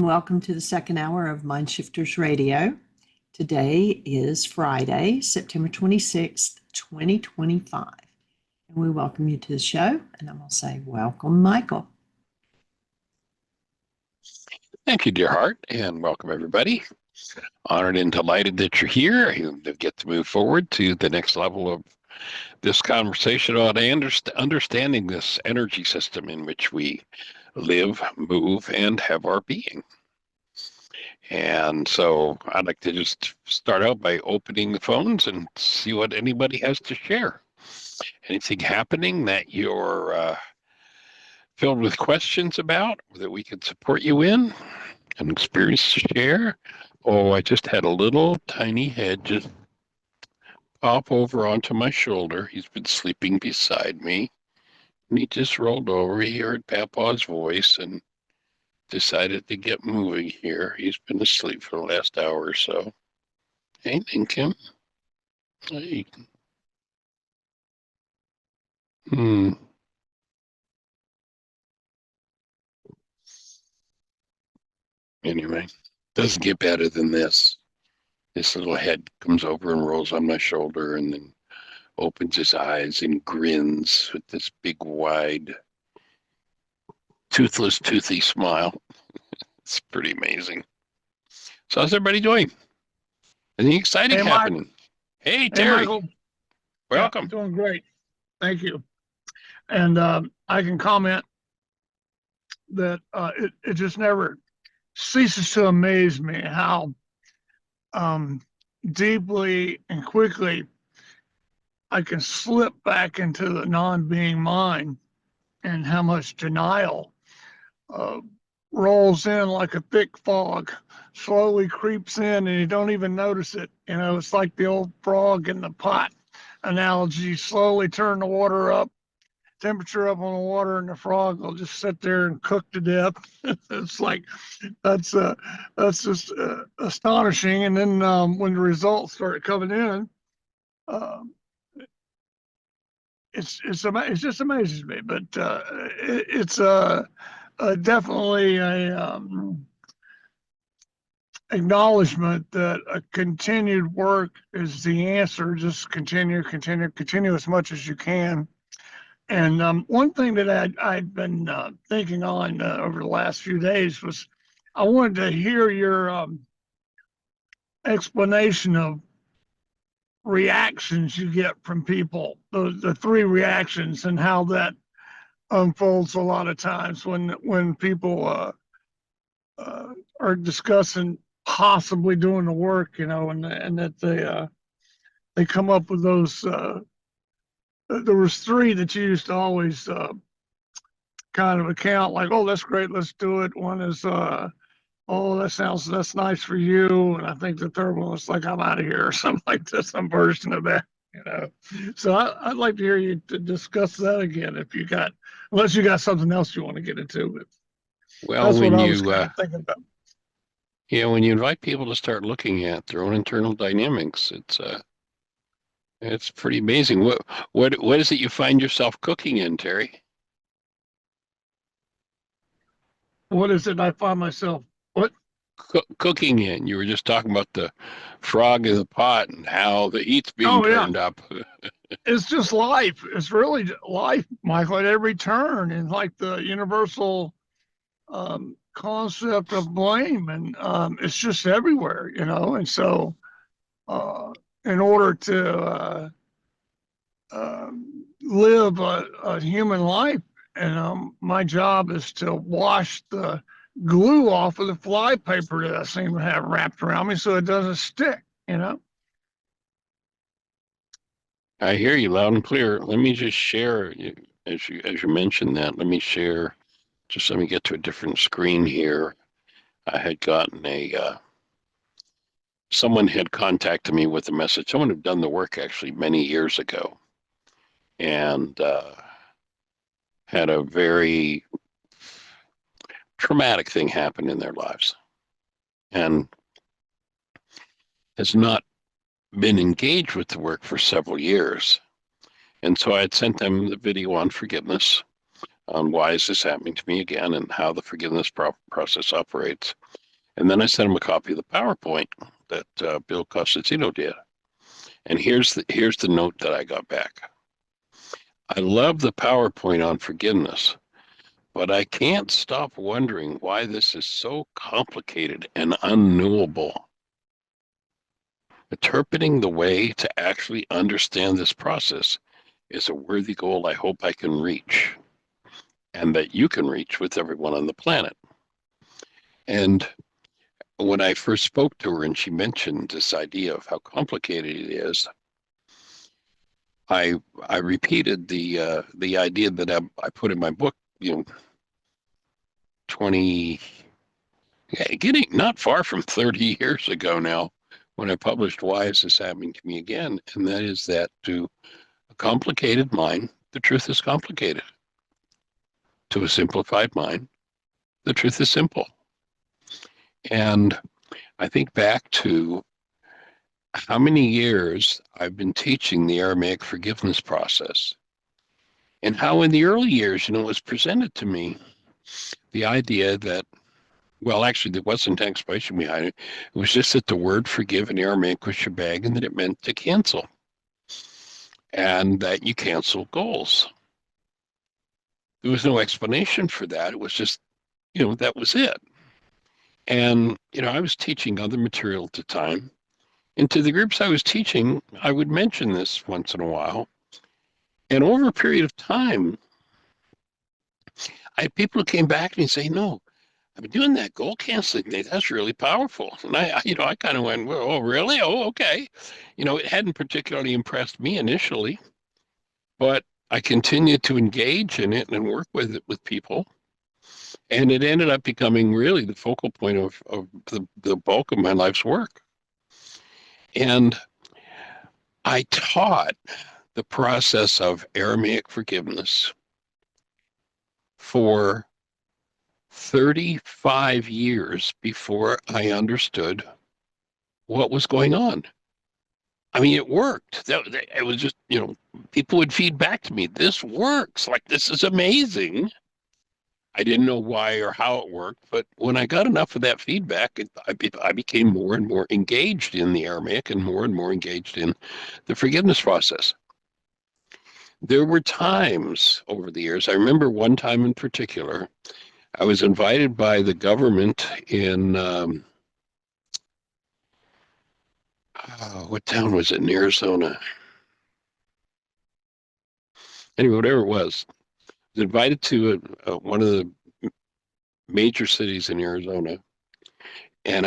welcome to the second hour of Mind Shifters Radio. Today is Friday, September 26th, 2025. And we welcome you to the show. And I'm going to say, welcome, Michael. Thank you, dear heart, and welcome, everybody. Honored and delighted that you're here. You get to move forward to the next level of this conversation on understanding this energy system in which we live, move, and have our being. And so I'd like to just start out by opening the phones and see what anybody has to share. Anything happening that you're filled with questions about that we can support you in? An experience to share? Oh, I just had a little tiny head just pop over onto my shoulder. He's been sleeping beside me. And he just rolled over. He heard Papa's voice and decided to get moving here. He's been asleep for the last hour or so. Hey, Lincoln. Hey. Anyway, doesn't get better than this. This little head comes over and rolls on my shoulder and then opens his eyes and grins with this big, wide, toothless, toothy smile. It's pretty amazing. So how's everybody doing? Anything exciting happening? Hey, Terry. Michael. Welcome. Yeah, doing great. Thank you. And I can comment that it just never ceases to amaze me how deeply and quickly I can slip back into the non-being mind, and how much denial rolls in like a thick fog, slowly creeps in, and you don't even notice it. You know, it's like the old frog in the pot analogy. Slowly turn the water up, temperature up on the water, and the frog will just sit there and cook to death. It's like that's just astonishing. And then when the results start coming in, it just amazes me. But it's definitely a acknowledgement that a continued work is the answer. Just continue as much as you can. And one thing that I'd been thinking on over the last few days was I wanted to hear your explanation of reactions you get from people, the three reactions, and how that unfolds a lot of times when people are discussing possibly doing the work, you know, and that they come up with those. There was three that you used to always kind of account, like, oh, that's great, let's do it. One is, oh, that's nice for you. And I think the third one was like, I'm out of here, or something like this, some version of that, you know. So I'd like to hear you to discuss that again, unless you got something else you want to get into. But well, that's when what I you was kind of thinking about. Yeah, when you invite people to start looking at their own internal dynamics, it's pretty amazing. What is it you find yourself cooking in, Terry? What is it I find myself? What? Cooking in. You were just talking about the frog in the pot and how the heat's being turned up. It's just life. It's really life, Michael, at every turn, and like the universal concept of blame, and it's just everywhere, you know. And so, in order to live a human life, and my job is to wash the glue off of the fly paper that I seem to have wrapped around me so it doesn't stick, you know. I hear you loud and clear. Let me just share, as you mentioned that, let me get to a different screen here. I had gotten someone had contacted me with a message. Someone had done the work actually many years ago and had a very traumatic thing happen in their lives and has not been engaged with the work for several years. And so I had sent them the video on forgiveness. on why is this happening to me again and how the forgiveness process operates. And then I sent him a copy of the PowerPoint that Bill Costantino did. And here's the note that I got back. I love the PowerPoint on forgiveness, but I can't stop wondering why this is so complicated and unknowable. Interpreting the way to actually understand this process is a worthy goal I hope I can reach, and that you can reach with everyone on the planet. And when I first spoke to her and she mentioned this idea of how complicated it is, I repeated the idea that I put in my book, 20, getting not far from 30 years ago now, when I published Why Is This Happening to Me Again? And that is that to a complicated mind, the truth is complicated. To a simplified mind, the truth is simple. And I think back to how many years I've been teaching the Aramaic forgiveness process, and how in the early years, it was presented to me the idea that, well, actually, there wasn't an explanation behind it. It was just that the word forgive in Aramaic was shabag, and that it meant to cancel, and that you cancel goals. There was no explanation for that. It was just, that was it. And, I was teaching other material at the time. And to the groups I was teaching, I would mention this once in a while. And over a period of time, I had people who came back to me and say, no, I've been doing that goal canceling thing. That's really powerful. And I kind of went, well, oh, really? Oh, okay. It hadn't particularly impressed me initially, but I continued to engage in it and work with it with people. And it ended up becoming really the focal point of the bulk of my life's work. And I taught the process of Aramaic forgiveness for 35 years before I understood what was going on. I mean, it worked. It was just, people would feed back to me, this works, like, this is amazing. I didn't know why or how it worked, but when I got enough of that feedback, I became more and more engaged in the Aramaic and more engaged in the forgiveness process. There were times over the years, I remember one time in particular, I was invited by the government in, what town was it in Arizona? Anyway, whatever it was invited to one of the major cities in Arizona, and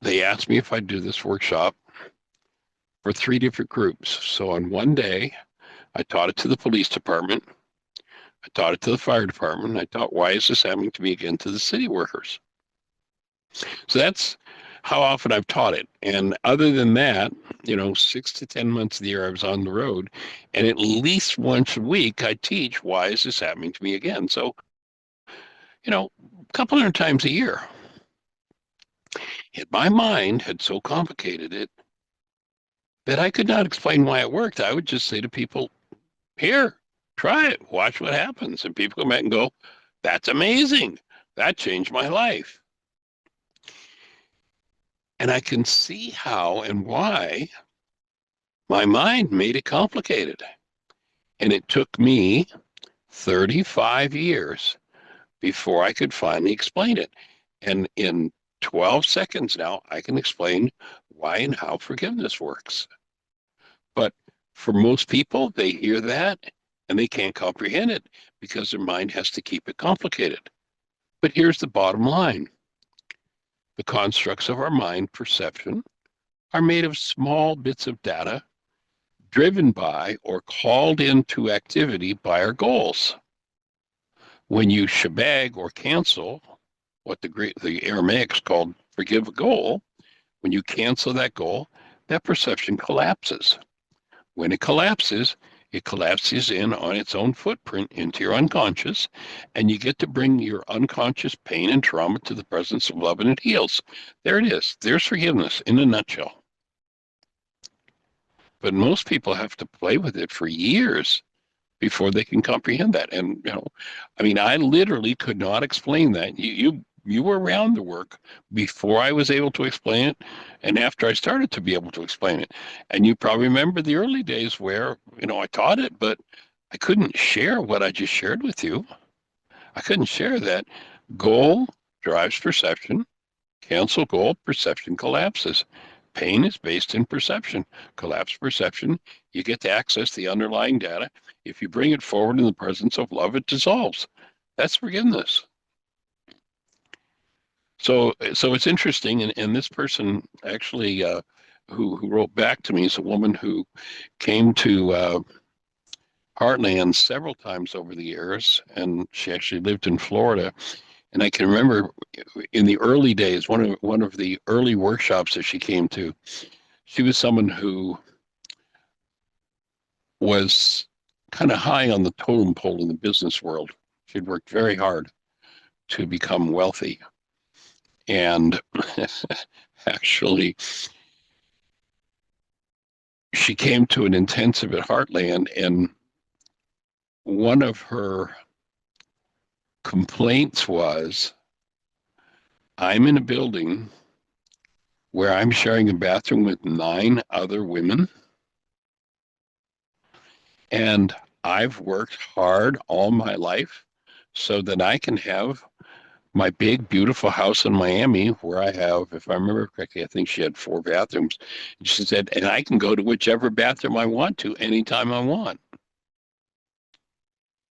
they asked me if I'd do this workshop for 3 different groups. So on one day, I taught it to the police department, I taught it to the fire department, and I taught Why Is This Happening to Me Again to the city workers. So that's how often I've taught it. And other than that, 6 to 10 months of the year I was on the road, and at least once a week I teach Why Is This Happening to Me Again? So, a couple hundred times a year. And my mind had so complicated it that I could not explain why it worked. I would just say to people, here, try it, watch what happens. And people come back and go, that's amazing. That changed my life. And I can see how and why my mind made it complicated. And it took me 35 years before I could finally explain it. And in 12 seconds now, I can explain why and how forgiveness works. But for most people, they hear that and they can't comprehend it because their mind has to keep it complicated. But here's the bottom line. The constructs of our mind perception are made of small bits of data driven by or called into activity by our goals. When you shabag or cancel, what the Aramaics called forgive a goal, when you cancel that goal, that perception collapses. When it collapses in on its own footprint into your unconscious, and you get to bring your unconscious pain and trauma to the presence of love, and it heals. There it is. There's forgiveness in a nutshell. But most people have to play with it for years before they can comprehend that. And, I mean, I literally could not explain that. You were around the work before I was able to explain it and after I started to be able to explain it. And you probably remember the early days where, I taught it, but I couldn't share what I just shared with you. I couldn't share that goal drives perception. Cancel goal, perception collapses. Pain is based in perception. Collapse perception, you get to access the underlying data. If you bring it forward in the presence of love, it dissolves. That's forgiveness. So it's interesting, and this person actually, who wrote back to me, is a woman who came to Heartland several times over the years, and she actually lived in Florida. And I can remember in the early days, one of the early workshops that she came to, she was someone who was kind of high on the totem pole in the business world. She'd worked very hard to become wealthy. And actually, she came to an intensive at Heartland, and one of her complaints was, I'm in a building where I'm sharing a bathroom with 9 other women, and I've worked hard all my life so that I can have my big, beautiful house in Miami where I have, if I remember correctly, I think she had 4 bathrooms. And she said, and I can go to whichever bathroom I want to anytime I want.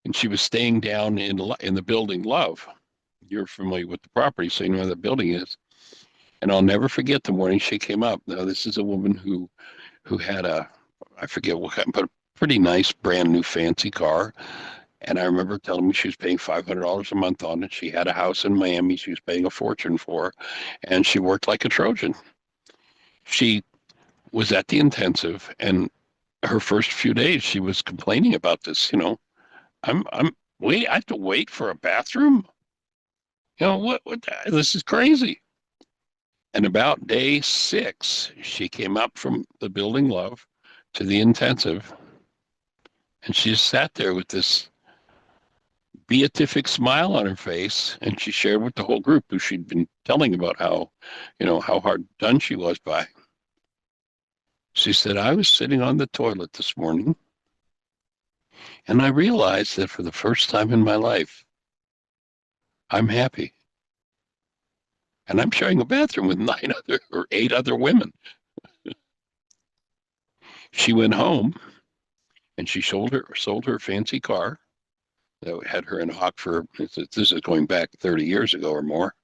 And she was staying down in the building Love. You're familiar with the property, so you know where the building is. And I'll never forget the morning she came up. Now, this is a woman who had I forget what kind, but a pretty nice, brand new, fancy car. And I remember telling me she was paying $500 a month on it. She had a house in Miami she was paying a fortune for, and she worked like a Trojan. She was at the intensive, and her first few days, she was complaining about this. I'm wait, I have to wait for a bathroom. What? This is crazy. And about day 6, she came up from the building Love to the intensive, and she just sat there with this beatific smile on her face, and she shared with the whole group who she'd been telling about how hard done she was by. She said, I was sitting on the toilet this morning, and I realized that for the first time in my life, I'm happy. And I'm sharing a bathroom with 8 other women. She went home, and she sold her fancy car that had her in hock for, this is going back 30 years ago or more.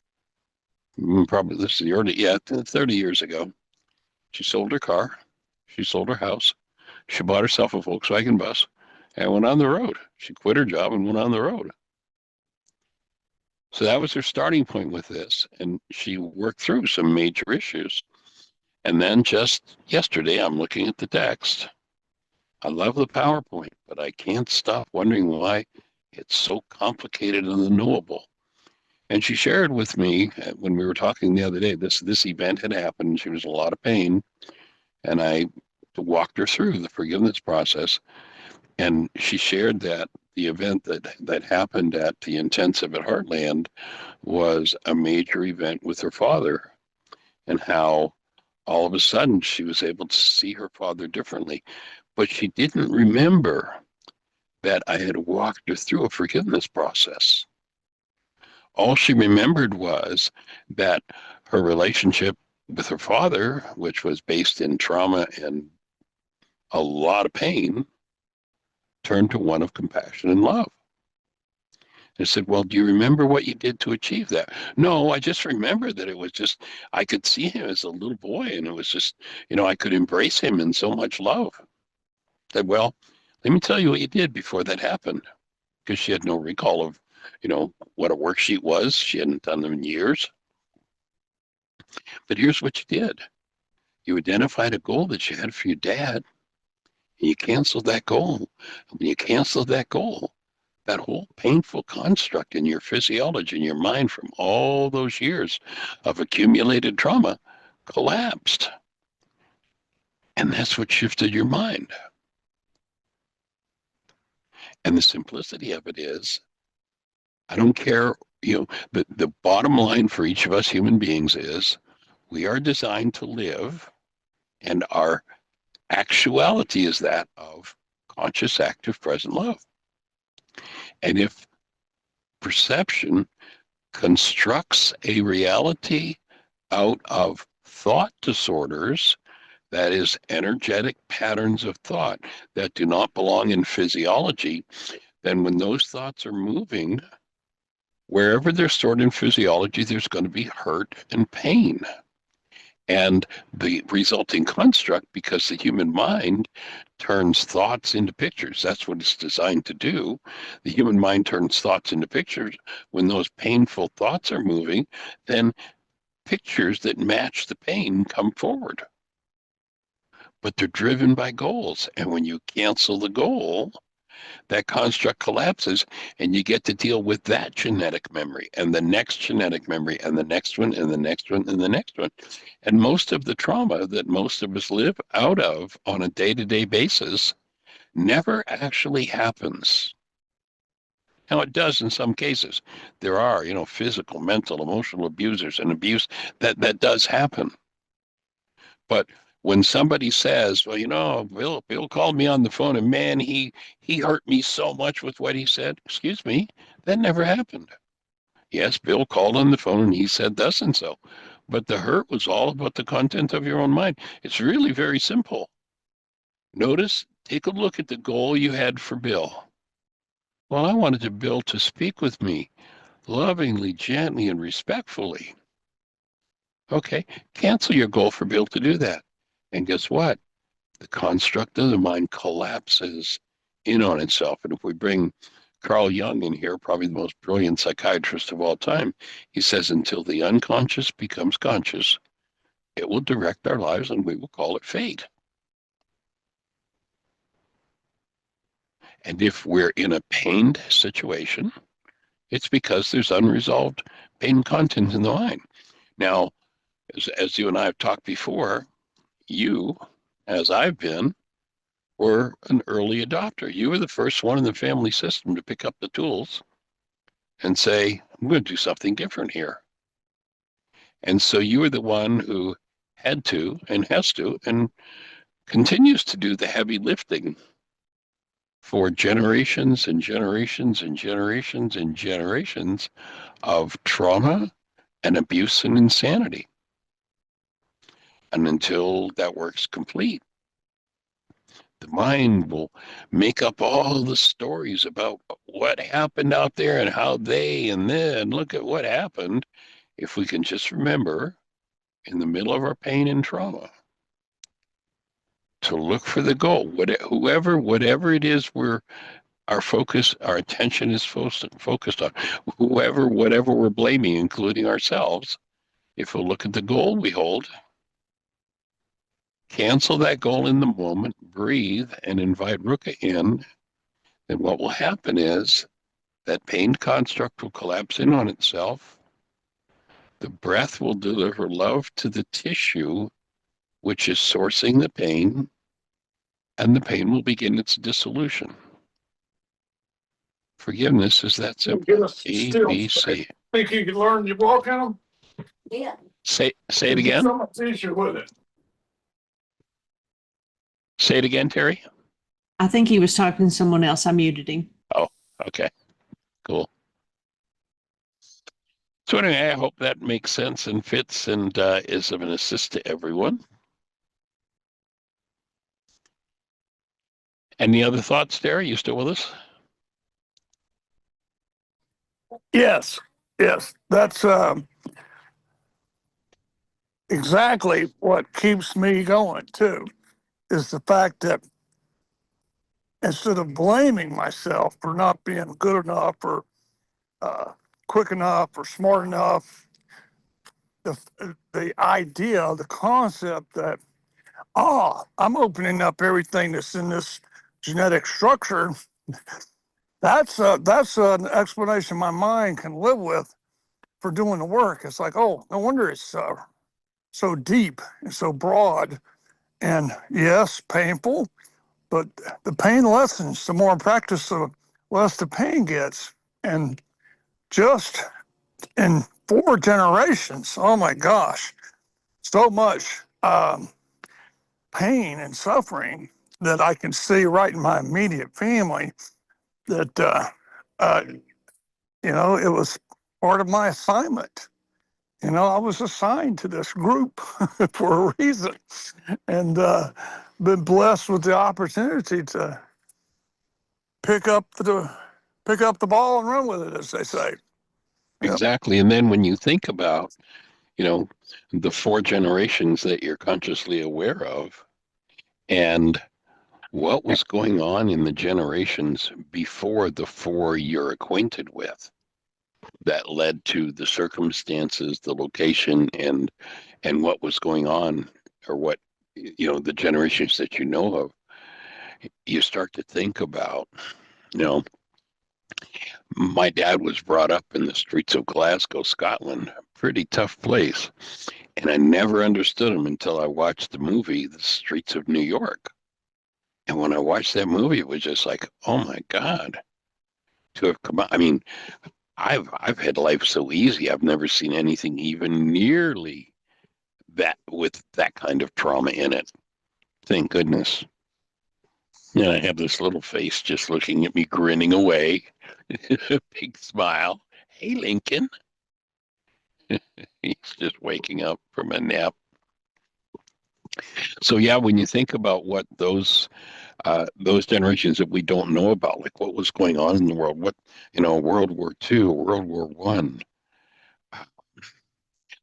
Probably this is the early, 30 years ago. She sold her car. She sold her house. She bought herself a Volkswagen bus and went on the road. She quit her job and went on the road. So that was her starting point with this. And she worked through some major issues. And then just yesterday, I'm looking at the text. I love the PowerPoint, but I can't stop wondering why it's so complicated and unknowable. And she shared with me when we were talking the other day, this event had happened. She was in a lot of pain. And I walked her through the forgiveness process. And she shared that the event that happened at the intensive at Heartland was a major event with her father, and how all of a sudden she was able to see her father differently. But she didn't remember that I had walked her through a forgiveness process. All she remembered was that her relationship with her father, which was based in trauma and a lot of pain, turned to one of compassion and love. I said, well, do you remember what you did to achieve that? No, I just remember that it was just, I could see him as a little boy, and it was just, I could embrace him in so much love. I said, well, let me tell you what you did before that happened, because she had no recall of, what a worksheet was. She hadn't done them in years. But here's what you did. You identified a goal that you had for your dad, and you canceled that goal. And when you canceled that goal, that whole painful construct in your physiology, in your mind from all those years of accumulated trauma collapsed. And that's what shifted your mind. And the simplicity of it is, I don't care, the bottom line for each of us human beings is we are designed to live, and our actuality is that of conscious, active, present love. And if perception constructs a reality out of thought disorders, that is, energetic patterns of thought that do not belong in physiology, then when those thoughts are moving, wherever they're stored in physiology, there's going to be hurt and pain. And the resulting construct, because the human mind turns thoughts into pictures, that's what it's designed to do. The human mind turns thoughts into pictures. When those painful thoughts are moving, then pictures that match the pain come forward. But they're driven by goals. And when you cancel the goal, that construct collapses, and you get to deal with that genetic memory and the next genetic memory and the next one and the next one and the next one. And most of the trauma that most of us live out of on a day-to-day basis never actually happens. Now, it does in some cases. There are, physical, mental, emotional abusers and abuse that does happen. But when somebody says, well, Bill called me on the phone and man, he hurt me so much with what he said. Excuse me, that never happened. Yes, Bill called on the phone and he said thus and so. But the hurt was all about the content of your own mind. It's really very simple. Notice, take a look at the goal you had for Bill. Well, I wanted Bill to speak with me lovingly, gently, and respectfully. Okay, cancel your goal for Bill to do that. And guess what? The construct of the mind collapses in on itself. And if we bring Carl Jung in here, probably the most brilliant psychiatrist of all time, he says, until the unconscious becomes conscious, it will direct our lives and we will call it fate. And if we're in a pained situation, it's because there's unresolved pain content in the mind. Now, as you and I have talked before, you, as I've been, were an early adopter. You were the first one in the family system to pick up the tools and say, I'm going to do something different here. And so you were the one who had to and has to and continues to do the heavy lifting for generations and generations and generations and generations of trauma and abuse and insanity. And until that work's complete, the mind will make up all the stories about what happened out there and how they and then look at what happened. If we can just remember in the middle of our pain and trauma to look for the goal, whatever it is where our focus, our attention is focused on, whatever we're blaming, including ourselves, if we'll look at the goal we hold, cancel that goal in the moment, breathe, and invite Ruka in, then what will happen is that pain construct will collapse in on itself. The breath will deliver love to the tissue, which is sourcing the pain, and the pain will begin its dissolution. Forgiveness is that simple. ABC. Think you could learn to walk on them? Yeah. Say it again. So much easier with it. Say it again, Terry. I think he was talking to someone else. I muted him. Oh, okay. Cool. So anyway, I hope that makes sense and fits and is of an assist to everyone. Any other thoughts, Terry? You still with us? Yes. That's exactly what keeps me going too, is the fact that instead of blaming myself for not being good enough or quick enough or smart enough, the idea, the concept that, I'm opening up everything that's in this genetic structure, that's an explanation my mind can live with for doing the work. It's like, oh, no wonder it's so deep and so broad, and yes, painful, but the pain lessens the more practice of less the pain gets. And just in 4 generations, oh my gosh, so much pain and suffering that I can see right in my immediate family that, it was part of my assignment. I was assigned to this group for a reason, and been blessed with the opportunity to pick up the ball and run with it, as they say. Yep. Exactly. And then when you think about, the 4 generations that you're consciously aware of, and what was going on in the generations before the 4 you're acquainted with that led to the circumstances, the location, and what was going on, or what, the generations that you know of, you start to think about, you know, my dad was brought up in the streets of Glasgow, Scotland, a pretty tough place. And I never understood him until I watched the movie, The Streets of New York. And when I watched that movie, it was just like, oh my God, to have come out. I mean, I've had life so easy. I've never seen anything even nearly that with that kind of trauma in it. Thank goodness. And I have this little face just looking at me, grinning away, big smile. Hey, Lincoln. He's just waking up from a nap. So yeah, when you think about what those generations that we don't know about, like what was going on in the world, World War II, World War One,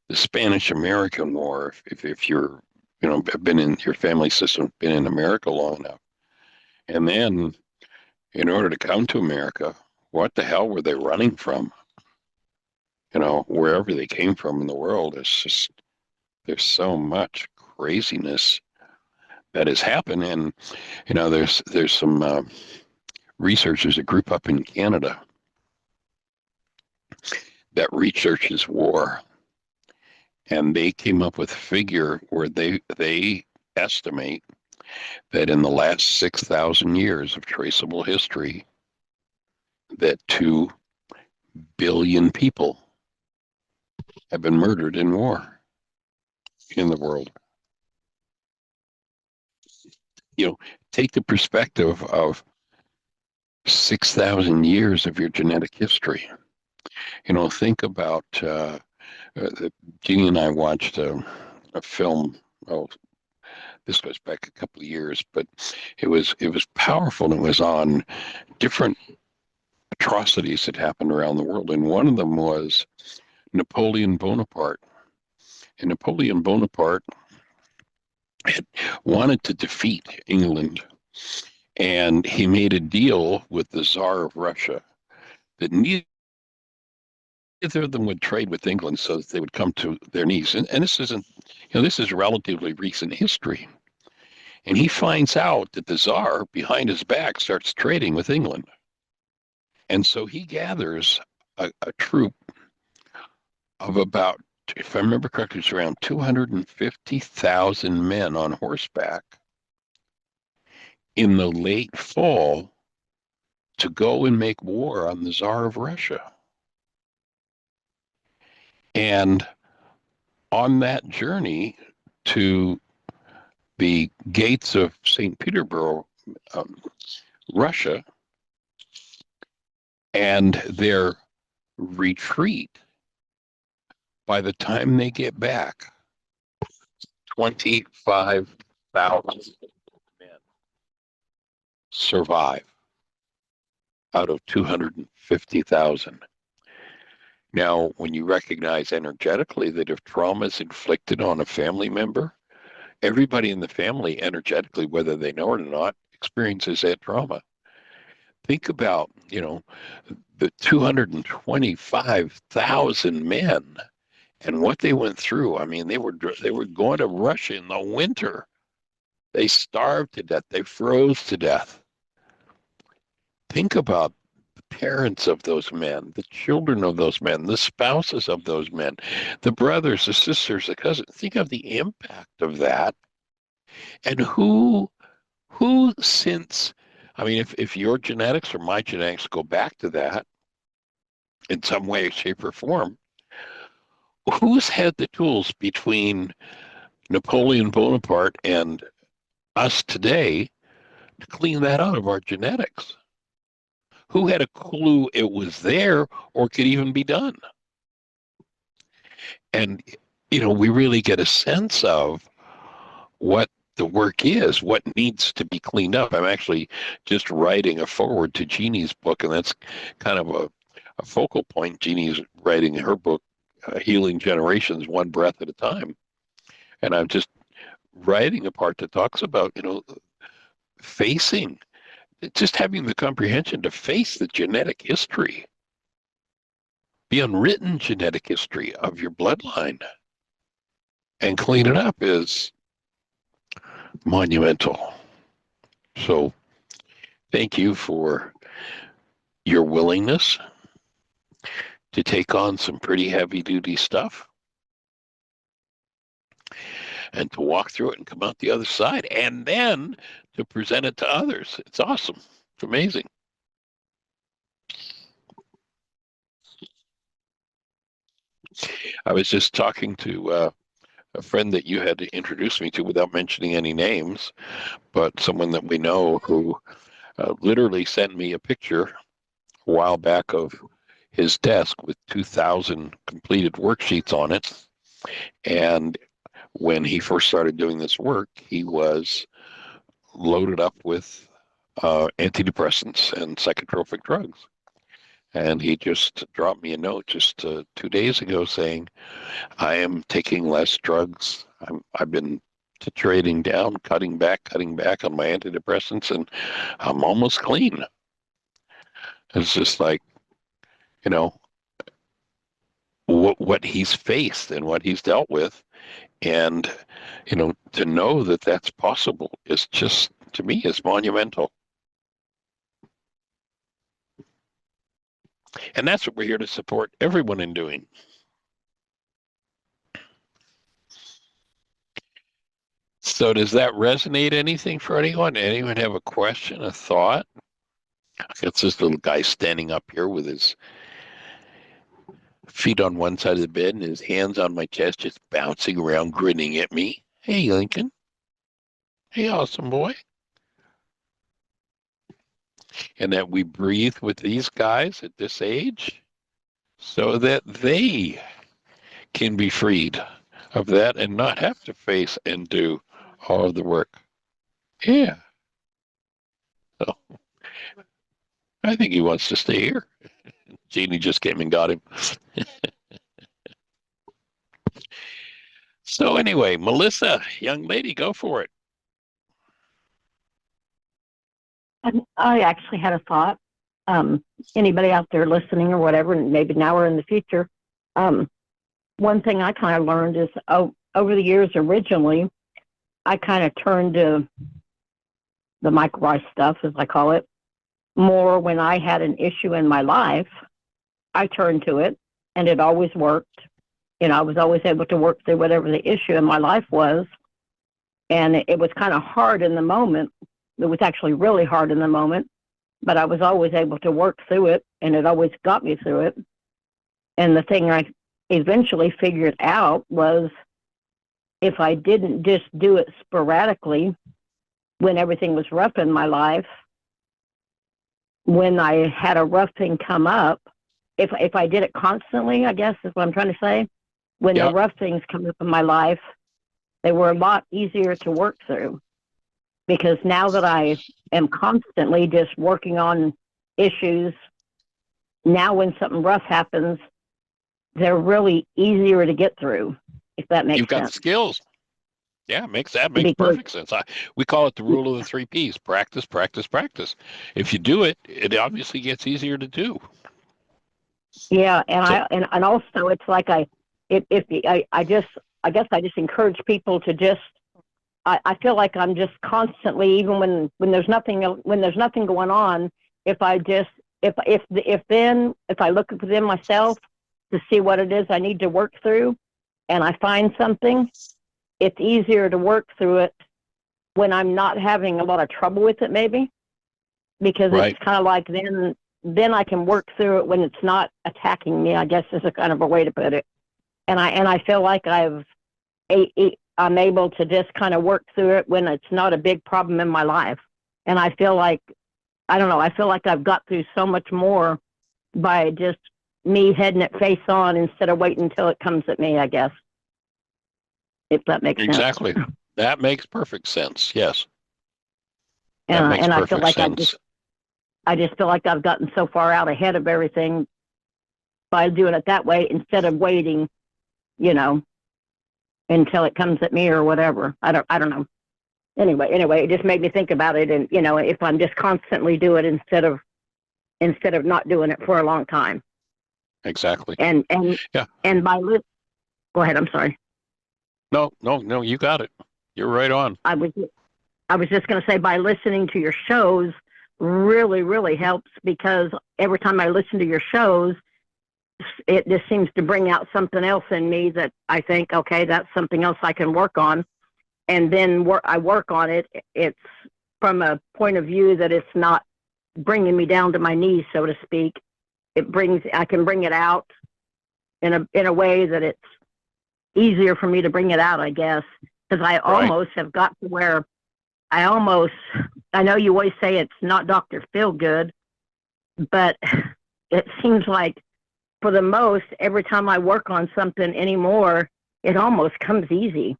the Spanish American War, if you're, been in your family system, been in America long enough. And then in order to come to America, what the hell were they running from? Wherever they came from in the world, it's just, there's so much craziness that has happened. And, there's some researchers, a group up in Canada that researches war. And they came up with a figure where they estimate that in the last 6,000 years of traceable history, that 2 billion people have been murdered in war in the world. Take the perspective of 6,000 years of your genetic history. Think about, Jeannie and I watched a film. Oh, this goes back a couple of years, but it was powerful. And it was on different atrocities that happened around the world. And one of them was Napoleon Bonaparte. And Napoleon Bonaparte had wanted to defeat England, and he made a deal with the Tsar of Russia that neither of them would trade with England, so that they would come to their knees. And this isn't, this is relatively recent history. And he finds out that the Tsar, behind his back, starts trading with England. And so he gathers a troop of about, if I remember correctly, it's around 250,000 men on horseback in the late fall to go and make war on the Tsar of Russia. And on that journey to the gates of St. Petersburg, Russia, and their retreat, by the time they get back, 25,000 men survive out of 250,000. Now, when you recognize energetically that if trauma is inflicted on a family member, everybody in the family energetically, whether they know it or not, experiences that trauma. Think about, the 225,000 men and what they went through. I mean, they were going to Russia in the winter. They starved to death. They froze to death. Think about the parents of those men, the children of those men, the spouses of those men, the brothers, the sisters, the cousins. Think of the impact of that. And who since I mean, if your genetics or my genetics go back to that in some way, shape, or form, who's had the tools between Napoleon Bonaparte and us today to clean that out of our genetics? Who had a clue it was there or could even be done? And, we really get a sense of what the work is, what needs to be cleaned up. I'm actually just writing a foreword to Jeannie's book, and that's kind of a focal point. Jeannie's writing her book, Healing Generations, One Breath at a Time. And I'm just writing a part that talks about, facing, just having the comprehension to face the genetic history, the unwritten genetic history of your bloodline, and clean it up is monumental. So thank you for your willingness to take on some pretty heavy duty stuff and to walk through it and come out the other side and then to present it to others. It's awesome. It's amazing. I was just talking to a friend that you had to introduce me to without mentioning any names, but someone that we know who literally sent me a picture a while back of his desk with 2,000 completed worksheets on it. And when he first started doing this work, he was loaded up with antidepressants and psychotropic drugs. And he just dropped me a note just 2 days ago saying, I am taking less drugs. I've been titrating down, cutting back on my antidepressants, and I'm almost clean. It's just like, what he's faced and what he's dealt with. And, to know that that's possible is just, to me, is monumental. And that's what we're here to support everyone in doing. So does that resonate anything for anyone? Anyone have a question, a thought? It's this little guy standing up here with his feet on one side of the bed and his hands on my chest, just bouncing around, grinning at me. Hey, Lincoln. Hey, awesome boy. And that we breathe with these guys at this age so that they can be freed of that and not have to face and do all of the work. Yeah. So I think he wants to stay here. Jeannie just came and got him. So anyway, Melissa, young lady, go for it. I actually had a thought. Anybody out there listening or whatever, and maybe now or in the future, one thing I kind of learned is over the years, originally, I kind of turned to the Michael Ryce stuff, as I call it, more when I had an issue in my life. I turned to it, and it always worked. I was always able to work through whatever the issue in my life was. And it was kind of hard in the moment. It was actually really hard in the moment, but I was always able to work through it, and it always got me through it. And the thing I eventually figured out was if I didn't just do it sporadically when everything was rough in my life, when I had a rough thing come up, if I did it constantly, I guess is what I'm trying to say, when the rough things come up in my life, they were a lot easier to work through. Because now that I am constantly just working on issues, now when something rough happens, they're really easier to get through, if that makes sense. You've got the skills. Yeah, makes perfect sense. We call it the rule of the 3 Ps: practice, practice, practice. If you do it, it obviously gets easier to do. Yeah, and also it's like I guess I just encourage people to just. I feel like I'm just constantly, even when there's nothing going on. If I look within myself to see what it is I need to work through, and I find something, it's easier to work through it when I'm not having a lot of trouble with it, maybe. because Right. it's kind of like then I can work through it when it's not attacking me, I guess is a kind of a way to put it. And I feel like I'm able to just kind of work through it when it's not a big problem in my life. And I feel like, I don't know, I feel like I've got through so much more by just me heading it face on instead of waiting until it comes at me, I guess. If that makes sense. Exactly. That makes perfect sense. Yes. That makes And I feel perfect like sense. I just feel like I've gotten so far out ahead of everything by doing it that way instead of waiting, you know, until it comes at me or whatever. I don't know. Anyway, it just made me think about it, and if I'm just constantly do it instead of not doing it for a long time. Exactly. And Yeah. and go ahead. I'm sorry. No, you got it. You're right on. I was just going to say, by listening to your shows really, really helps, because every time I listen to your shows, it just seems to bring out something else in me that I think, okay, that's something else I can work on. And then I work on it. It's from a point of view that it's not bringing me down to my knees, so to speak. I can bring it out in a way that it's easier for me to bring it out, I guess, because I almost have got to where I know you always say it's not Dr. Feelgood, but it seems like for the most, every time I work on something anymore, it almost comes easy.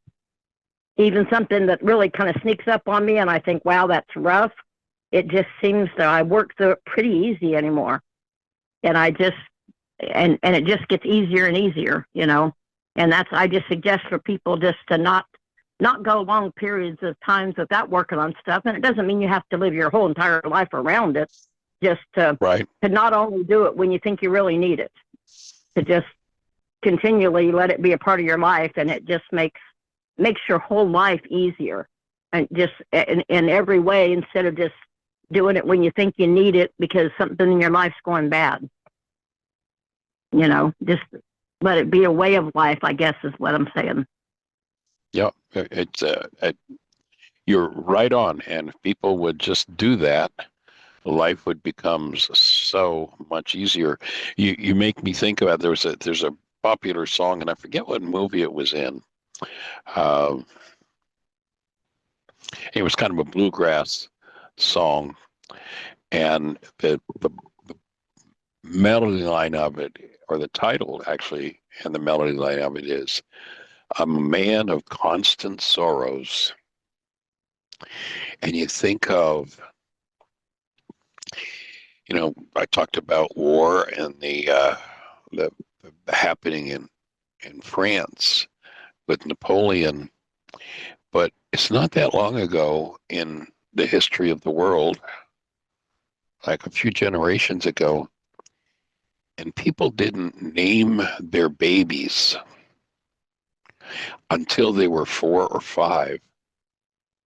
Even something that really kind of sneaks up on me and I think, wow, that's rough. It just seems that I work through it pretty easy anymore. And and it just gets easier and easier, And I just suggest for people just to not go long periods of times without working on stuff. And it doesn't mean you have to live your whole entire life around it. Just to not only do it when you think you really need it, to just continually let it be a part of your life, and it just makes your whole life easier, and just in every way, instead of just doing it when you think you need it because something in your life's going bad. Just let it be a way of life, I guess is what I'm saying. Yeah, it's you're right on. And if people would just do that, life would become so much easier. You make me think about, there's a popular song, and I forget what movie it was in. It was kind of a bluegrass song, and the melody line of it, or the title actually, and the melody line of it is "A Man of Constant Sorrows." And you think of, I talked about war and the happening in France with Napoleon, but it's not that long ago in the history of the world, like a few generations ago, and people didn't name their babies until they were 4 or 5,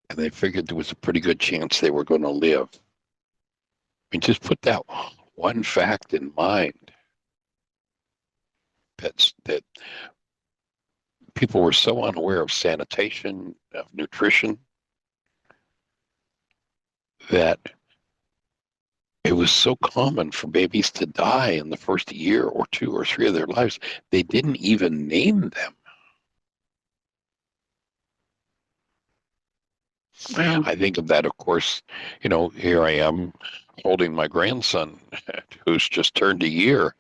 and they figured there was a pretty good chance they were going to live. I mean, just put that one fact in mind, that people were so unaware of sanitation, of nutrition, that it was so common for babies to die in the first year or 2 or 3 of their lives. They didn't even name them. Wow. I think of that, of course, here I am holding my grandson who's just turned a year.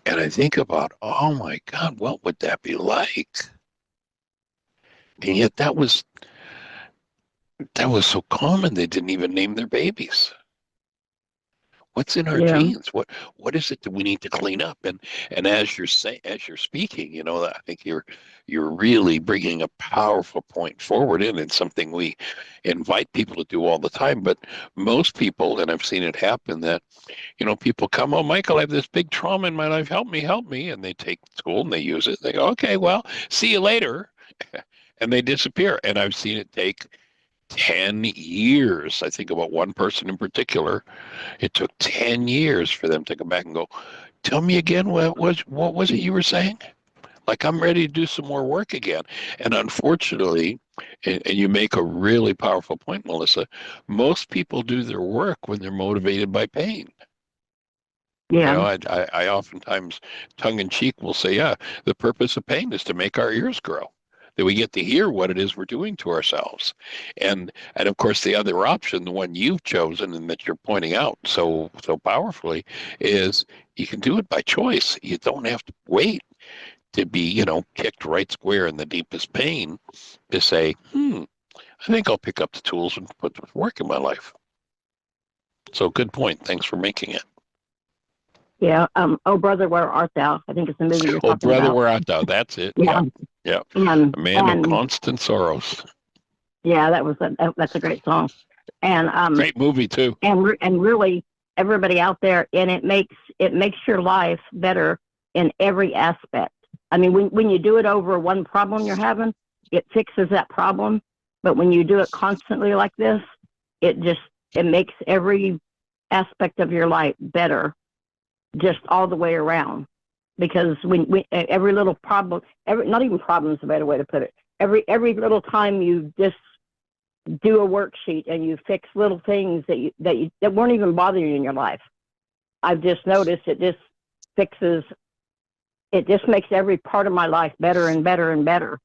And I think about, oh my God, what would that be like? And yet that was so common, they didn't even name their babies. What's in our genes? What is it that we need to clean up? And as you're speaking, I think you're really bringing a powerful point forward, and it's something we invite people to do all the time. But most people, and I've seen it happen, that people come, oh, Michael, I have this big trauma in my life. Help me, and they take school and they use it. They go, okay, well, see you later, and they disappear. And I've seen it take 10 years. I think about one person in particular. It took 10 years for them to come back and go, tell me again, what was it you were saying? Like, I'm ready to do some more work again. And unfortunately, And you make a really powerful point, Melissa. Most people do their work when they're motivated by pain. Yeah. I oftentimes, tongue in cheek, will say, yeah, the purpose of pain is to make our ears grow, that we get to hear what it is we're doing to ourselves. And of course, the other option, the one you've chosen and that you're pointing out so powerfully, is you can do it by choice. You don't have to wait to be, kicked right square in the deepest pain to say, I think I'll pick up the tools and put them to work in my life. So good point. Thanks for making it. Yeah. Oh, brother, where art thou? I think it's the movie you're Oh, talking brother, about. where art thou? That's it. Yeah. Yeah. And A man of constant sorrows. yeah, that's a great song. And Great movie too. and really everybody out there, and it makes your life better in every aspect. I mean, when you do it over one problem you're having, it fixes that problem. But when you do it constantly like this, it makes every aspect of your life better, just all the way around. Because when every little problem, not even problem is a better way to put it. Every little time you just do a worksheet and you fix little things that weren't even bothering you in your life. I've just noticed it just fixes. It just makes every part of my life better and better and better.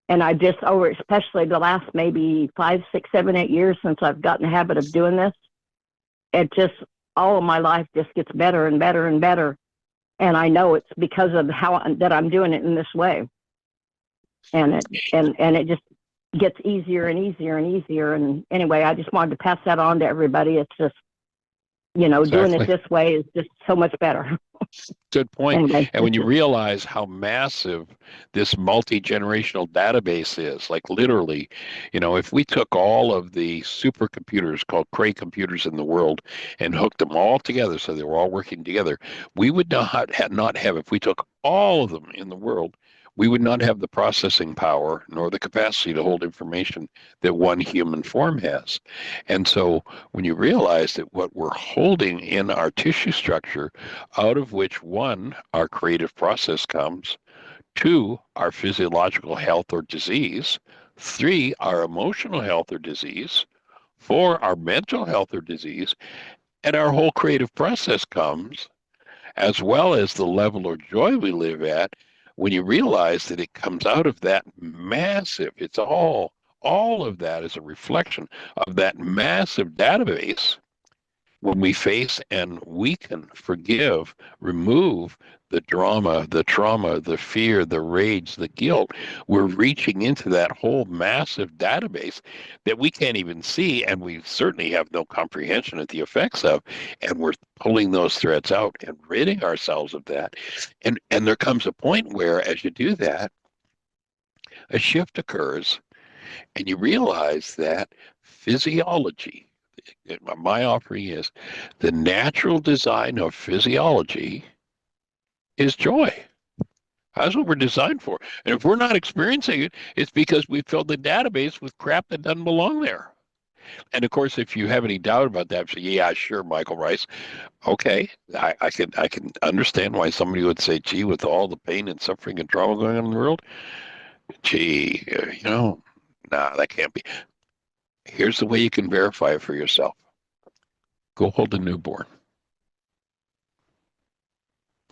And I just especially the last maybe 5, 6, 7, 8 years since I've gotten the habit of doing this, it just all of my life just gets better and better and better. And I know it's because of that I'm doing it in this way. And it just gets easier and easier and easier. And anyway, I just wanted to pass that on to everybody. It's just, doing it this way is just so much better. Good point. Anyway, And when you realize how massive this multi-generational database is, like literally, if we took all of the supercomputers called Cray computers in the world and hooked them all together so they were all working together, we would not have, if we took all of them in the world, we would not have the processing power nor the capacity to hold information that one human form has. And so when you realize that what we're holding in our tissue structure, out of which one, our creative process comes, two, our physiological health or disease, three, our emotional health or disease, four, our mental health or disease, and our whole creative process comes, as well as the level of joy we live at, when you realize that it comes out of that massive, it's all of that is a reflection of that massive database. When we face and we can forgive, remove the drama, the trauma, the fear, the rage, the guilt, we're reaching into that whole massive database that we can't even see, and we certainly have no comprehension of the effects of, and we're pulling those threads out and ridding ourselves of that. And there comes a point where, as you do that, a shift occurs, and you realize that physiology, my offering is the natural design of physiology is joy. That's what we're designed for. And if we're not experiencing it, it's because we filled the database with crap that doesn't belong there. And of course, if you have any doubt about that, say, yeah, sure, Michael Ryce. Okay, I can understand why somebody would say, gee, with all the pain and suffering and trauma going on in the world, gee, nah, that can't be. Here's the way you can verify it for yourself. Go hold a newborn.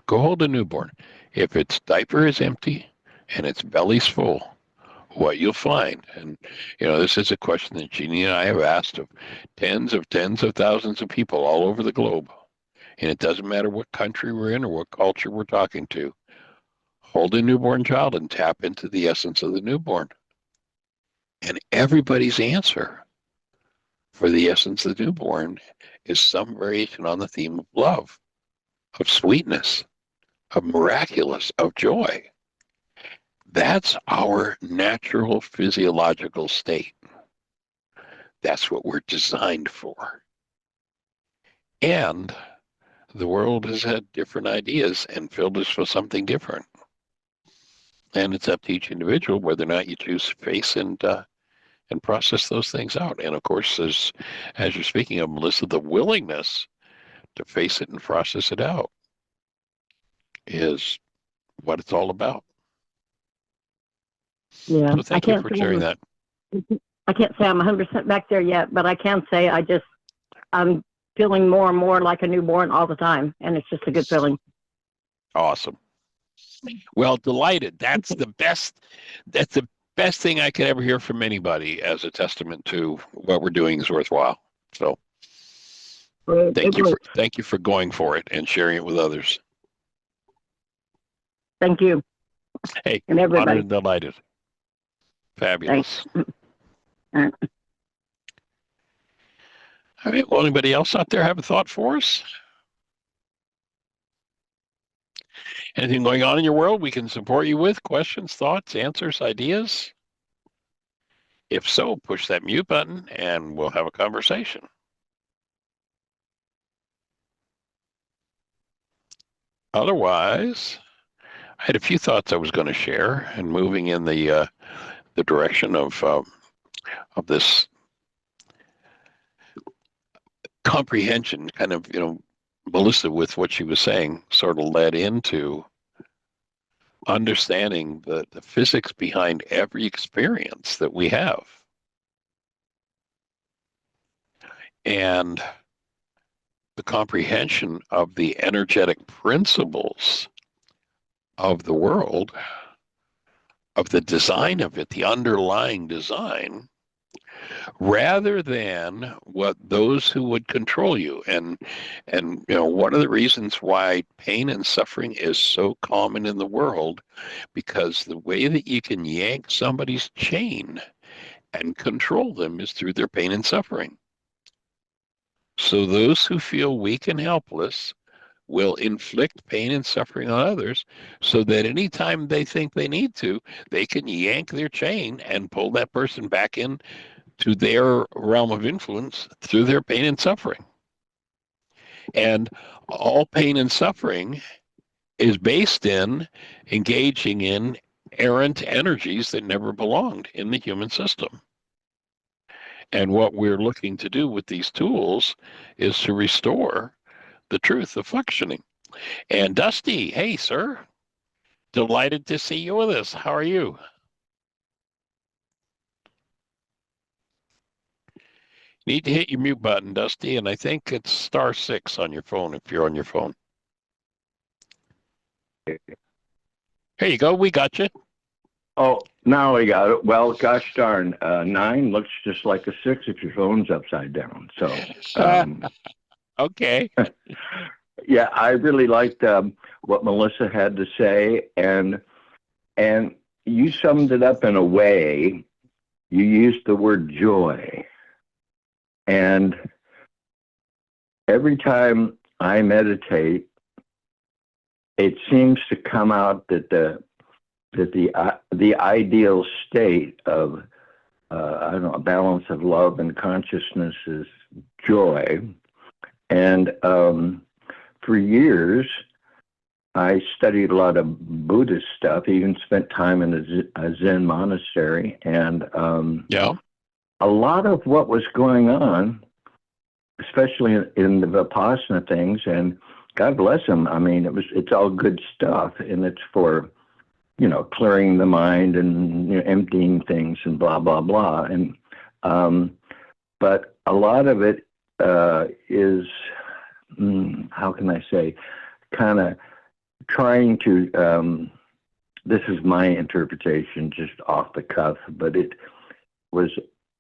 Go hold a newborn. If its diaper is empty and its belly's full, what you'll find, and this is a question that Jeannie and I have asked of tens of thousands of people all over the globe, and it doesn't matter what country we're in or what culture we're talking to. Hold a newborn child and tap into the essence of the newborn. And everybody's answer for the essence of the newborn is some variation on the theme of love, of sweetness, of miraculous, of joy. That's our natural physiological state. That's what we're designed for. And the world has had different ideas and filled us with something different. And it's up to each individual whether or not you choose to face and process those things out. And of course, as you're speaking of, Melissa, the willingness to face it and process it out is what it's all about. yeah, So thank you for sharing that. I can't say I'm 100% back there yet, but I can say I'm feeling more and more like a newborn all the time, and it's just a good feeling. Awesome. Well, delighted. That's the best. That's the best thing I could ever hear from anybody as a testament to what we're doing is worthwhile. So thank you for going for it and sharing it with others. Thank you. Hey, and everybody. honored and delighted. Fabulous. Thanks. All right. All right. Well, anybody else out there have a thought for us? Anything going on in your world we can support you with? Questions, thoughts, answers, ideas? If so, push that mute button and we'll have a conversation. Otherwise, I had a few thoughts I was going to share, and moving in the direction of this comprehension, kind of, Melissa, with what she was saying, sort of led into understanding the physics behind every experience that we have. And the comprehension of the energetic principles of the world, of the design of it, the underlying design, rather than what those who would control you. And one of the reasons why pain and suffering is so common in the world, because the way that you can yank somebody's chain and control them is through their pain and suffering. So those who feel weak and helpless will inflict pain and suffering on others, so that anytime they think they need to, they can yank their chain and pull that person back in to their realm of influence through their pain and suffering. And all pain and suffering is based in engaging in errant energies that never belonged in the human system. And what we're looking to do with these tools is to restore the truth of functioning. And Dusty, hey, sir, delighted to see you with us. How are you? Need to hit your mute button, Dusty, and I think it's *6 on your phone if you're on your phone. Here you go. We got you. Oh, now I got it. Well, gosh darn, 9 looks just like a 6 if your phone's upside down. So, okay. Yeah, I really liked what Melissa had to say, and you summed it up in a way. You used the word joy, and every time I meditate, it seems to come out that the ideal state of a balance of love and consciousness is joy. And for years, I studied a lot of Buddhist stuff, even spent time in a Zen monastery. And a lot of what was going on, especially in the Vipassana things, and God bless them, I mean, it's all good stuff, and it's for clearing the mind and emptying things and blah, blah, blah. And but a lot of it is, how can I say, kind of trying to, this is my interpretation, just off the cuff, but it was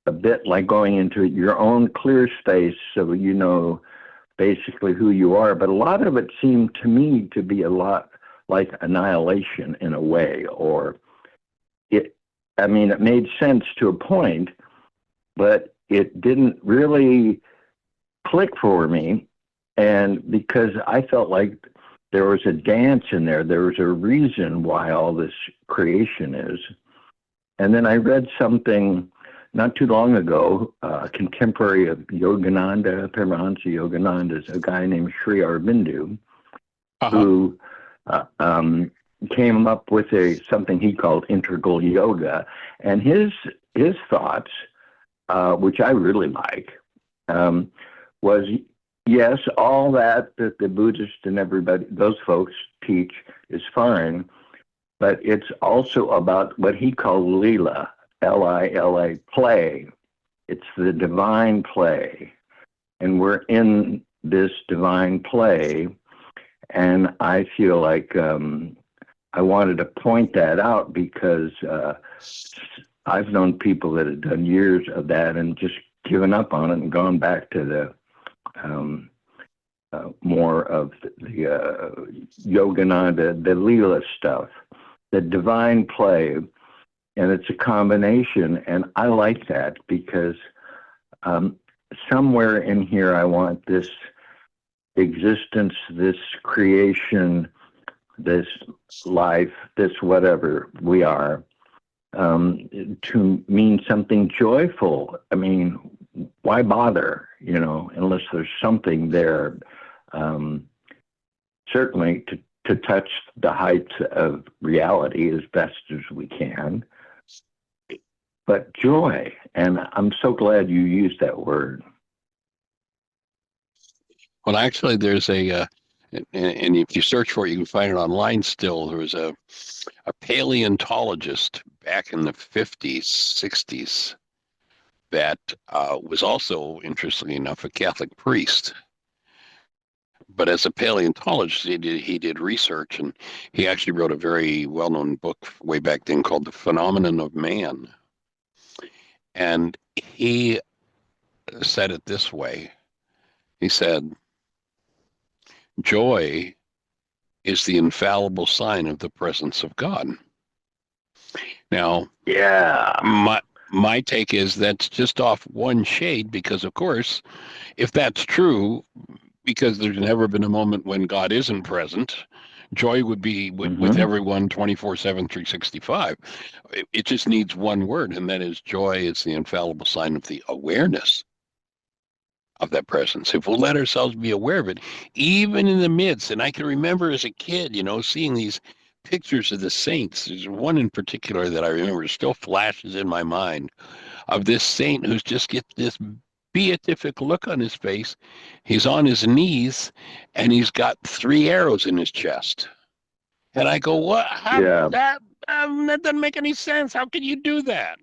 a bit like going into your own clear space so you know basically who you are. But a lot of it seemed to me to be a lot like annihilation in a way, or it made sense to a point, but it didn't really click for me. And because I felt like there was a dance in there, there was a reason why all this creation is. And then I read something not too long ago, a contemporary of Yogananda, Paramahansa Yogananda, a guy named Sri Aurobindo, who came up with something he called integral yoga. And his thoughts, which I really like, was, yes, all that the Buddhists and everybody, those folks teach is fine, but it's also about what he called lila, Lila, play. It's the divine play. And we're in this divine play. And I feel like I wanted to point that out because I've known people that have done years of that and just given up on it and gone back to the more of the yogana, the Leela stuff, the divine play. And it's a combination. And I like that because somewhere in here, I want this existence, this creation, this life, this whatever we are, to mean something joyful. I mean, why bother, unless there's something there, certainly to touch the heights of reality as best as we can. But joy, and I'm so glad you used that word. Well, actually, there's and if you search for it, you can find it online still. There was a paleontologist back in the 50s, 60s that was also, interestingly enough, a Catholic priest. But as a paleontologist, he did research, and he actually wrote a very well-known book way back then called The Phenomenon of Man. And he said it this way. He said, joy is the infallible sign of the presence of God. Now, yeah, my take is that's just off one shade because, of course, if that's true, because there's never been a moment when God isn't present, joy would be with everyone 24/7, 365. It just needs one word, and that is joy is the infallible sign of the awareness of that presence. If we'll let ourselves be aware of it, even in the midst, and I can remember as a kid, seeing these pictures of the saints. There's one in particular that I remember still flashes in my mind of this saint who's just get this beatific look on his face. He's on his knees and he's got 3 arrows in his chest. And I go, what? That doesn't make any sense. How can you do that?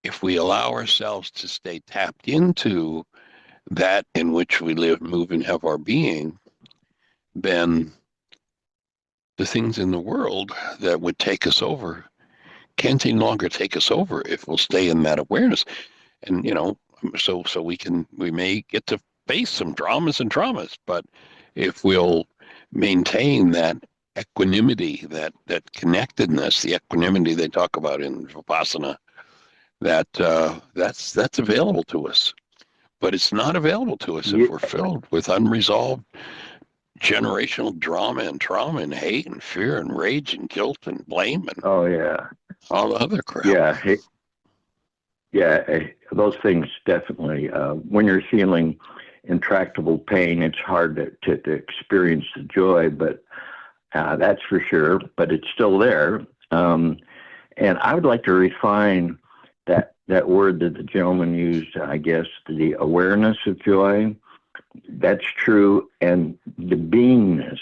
If we allow ourselves to stay tapped into that in which we live, move, and have our being, then the things in the world that would take us over can't any longer take us over if we'll stay in that awareness. And so we may get to face some dramas and traumas, but if we'll maintain that equanimity, that connectedness, the equanimity they talk about in Vipassana, that's available to us. But it's not available to us if we're filled with unresolved generational drama and trauma and hate and fear and rage and guilt and blame and all the other crap. Those things definitely. When you're feeling intractable pain, it's hard to experience the joy, but that's for sure. But it's still there. And I would like to refine that word that the gentleman used, I guess, the awareness of joy. That's true. And the beingness,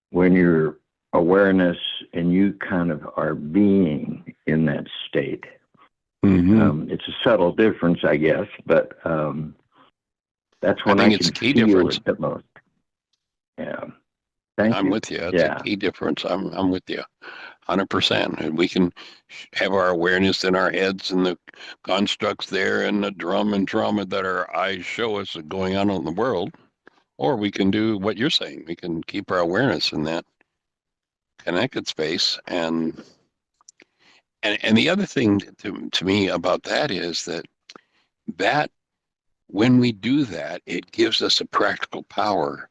when you're awareness and you kind of are being in that state. It's a subtle difference, I guess, but that's when I think it's a key difference the most. Yeah. I'm with you. It's a key difference. I'm with you 100%. And we can have our awareness in our heads and the constructs there and the drum and trauma that our eyes show us going on in the world. Or we can do what you're saying. We can keep our awareness in that connected space. And the other thing to me about that is that when we do that, it gives us a practical power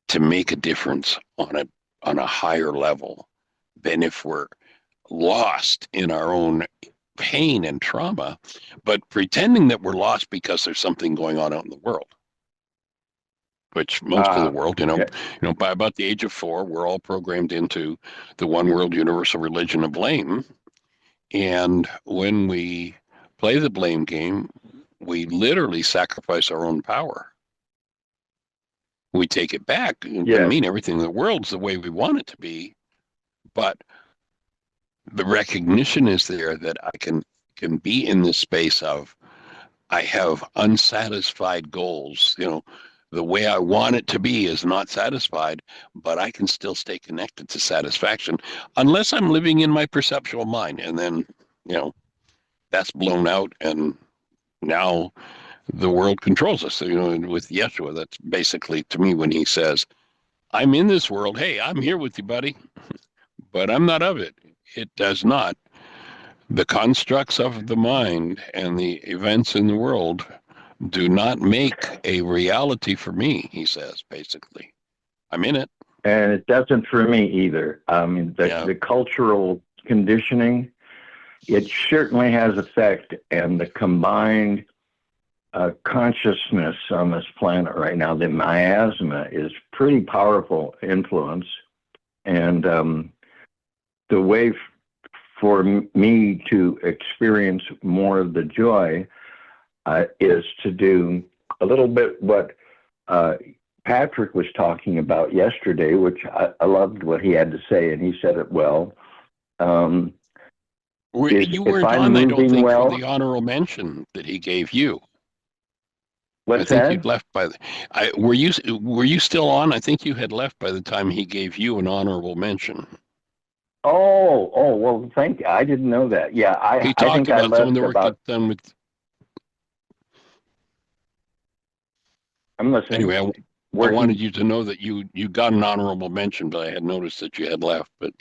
to make a difference on a higher level than if we're lost in our own pain and trauma, but pretending that we're lost because there's something going on out in the world. Which most of the world, by about the age of 4, we're all programmed into the one world universal religion of blame. And when we play the blame game, we literally sacrifice our own power. We take it back. It doesn't mean everything in the world's the way we want it to be, but the recognition is there that I can be in this space of I have unsatisfied goals. The way I want it to be is not satisfied, but I can still stay connected to satisfaction unless I'm living in my perceptual mind. And then, that's blown out. And now the world controls us. With Yeshua, that's basically to me when he says, I'm in this world. Hey, I'm here with you, buddy, but I'm not of it. It does not. The constructs of the mind and the events in the world do not make a reality for me, he says, basically. I'm in it. And it doesn't for me either. The cultural conditioning, it certainly has effect, and the combined consciousness on this planet right now, the miasma, is pretty powerful influence. And the way for me to experience more of the joy is to do a little bit what Patrick was talking about yesterday, which I loved what he had to say, and he said it well. You weren't on, I don't think, for the honorable mention that he gave you. What's I think that? you'd left by were you still on? I think you had left by the time he gave you an honorable mention. Oh, well, thank you. I didn't know that. Yeah, He I talked think about I left some of the work about. that's done with. I'm listening. Anyway, I wanted you to know that you got an honorable mention, but I had noticed that you had left. But